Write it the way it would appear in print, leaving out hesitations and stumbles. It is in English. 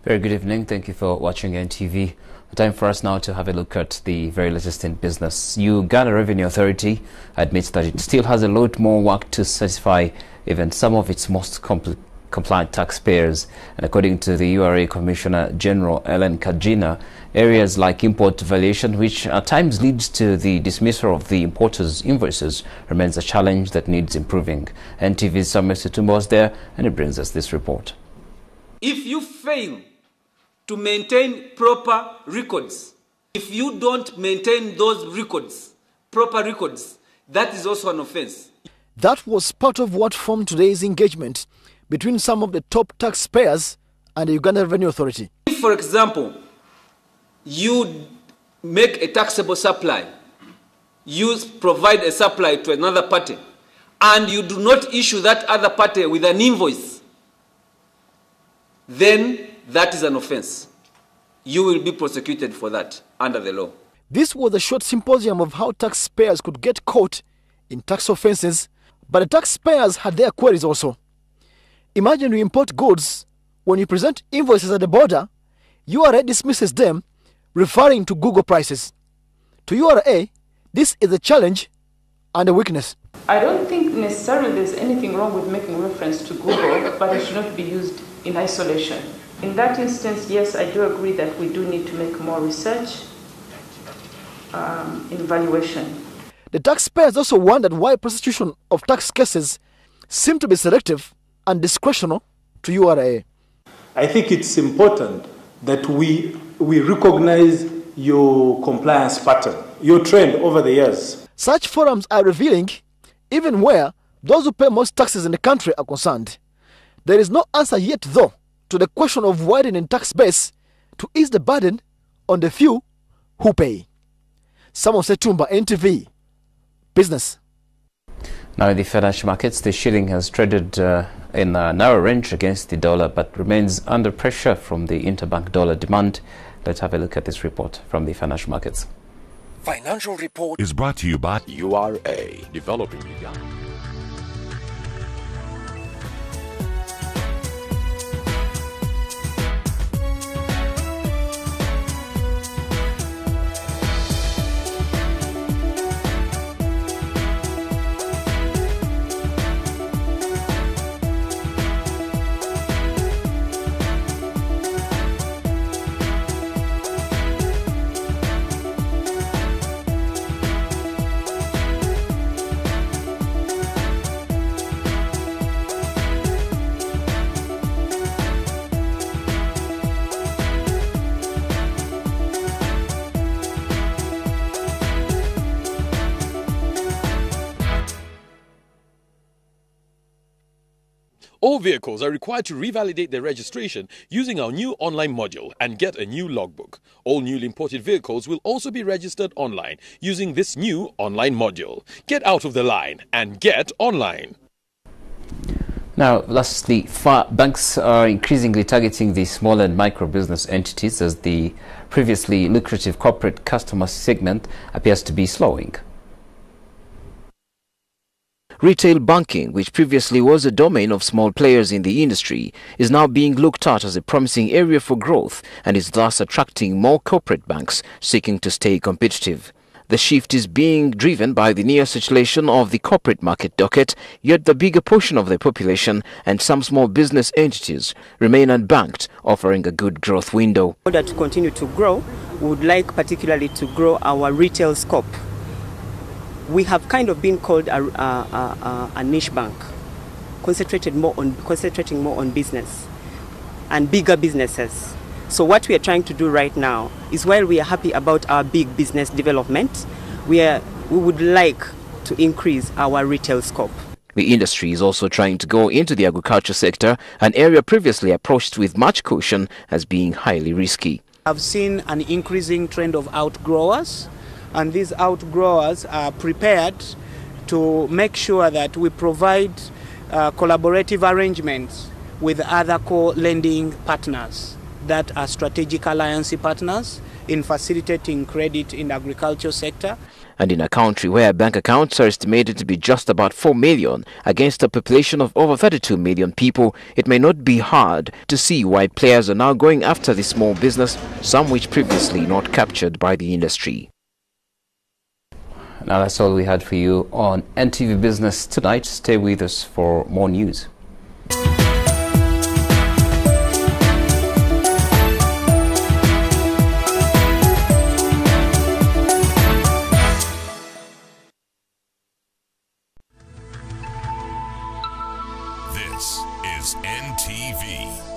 Very good evening. Thank you for watching NTV. Time for us now to have a look at the very latest in business. Uganda Revenue Authority admits that it still has a lot more work to satisfy even some of its most compliant taxpayers. And according to the URA Commissioner General Ellen Kajina, areas like import violation, which at times leads to the dismissal of the importer's invoices, remains a challenge that needs improving. NTV's Samuel Situmba was there, and it brings us this report. If you fail to maintain proper records, if you don't maintain those records, proper records, that is also an offense. That was part of what formed today's engagement between some of the top taxpayers and the Uganda Revenue Authority. If, for example, you make a taxable supply, you provide a supply to another party, and you do not issue that other party with an invoice, then that is an offense. You will be prosecuted for that under the law. This was a short symposium of how taxpayers could get caught in tax offenses, but the taxpayers had their queries also. Imagine you import goods. When you present invoices at the border, URA dismisses them, referring to Google prices. To URA, this is a challenge and a weakness. I don't think necessarily there's anything wrong with making reference to Google, but it should not be used in isolation. In that instance, yes, I do agree that we do need to make more research in valuation. The taxpayers also wondered why prosecution of tax cases seem to be selective and discretional to URA. I think it's important that we recognize your compliance pattern, your trend over the years. Such forums are revealing even where those who pay most taxes in the country are concerned. There is no answer yet, though, to the question of widening tax base to ease the burden on the few who pay. Samuel Situmba, NTV Business. Now in the financial markets, the shilling has traded in a narrow range against the dollar, but remains under pressure from the interbank dollar demand. Let's have a look at this report from the financial markets. Financial report is brought to you by URA, developing Uganda. All vehicles are required to revalidate their registration using our new online module and get a new logbook. All newly imported vehicles will also be registered online using this new online module. Get out of the line and get online. Now, lastly, banks are increasingly targeting the small and micro business entities as the previously lucrative corporate customer segment appears to be slowing. Retail banking, which previously was a domain of small players in the industry, is now being looked at as a promising area for growth and is thus attracting more corporate banks seeking to stay competitive. The shift is being driven by the near saturation of the corporate market docket, yet the bigger portion of the population and some small business entities remain unbanked, offering a good growth window. In order to continue to grow, we would like particularly to grow our retail scope. We have kind of been called a niche bank, concentrating more on business and bigger businesses. So what we are trying to do right now is, while we are happy about our big business development, we would like to increase our retail scope. The industry is also trying to go into the agriculture sector, an area previously approached with much caution as being highly risky. I've seen an increasing trend of outgrowers, and these outgrowers are prepared to make sure that we provide collaborative arrangements with other co-lending partners that are strategic alliance partners in facilitating credit in the agriculture sector. And in a country where bank accounts are estimated to be just about 4 million against a population of over 32 million people, it may not be hard to see why players are now going after the small business, some which previously not captured by the industry. Now that's all we had for you on NTV Business tonight. Stay with us for more news. This is NTV.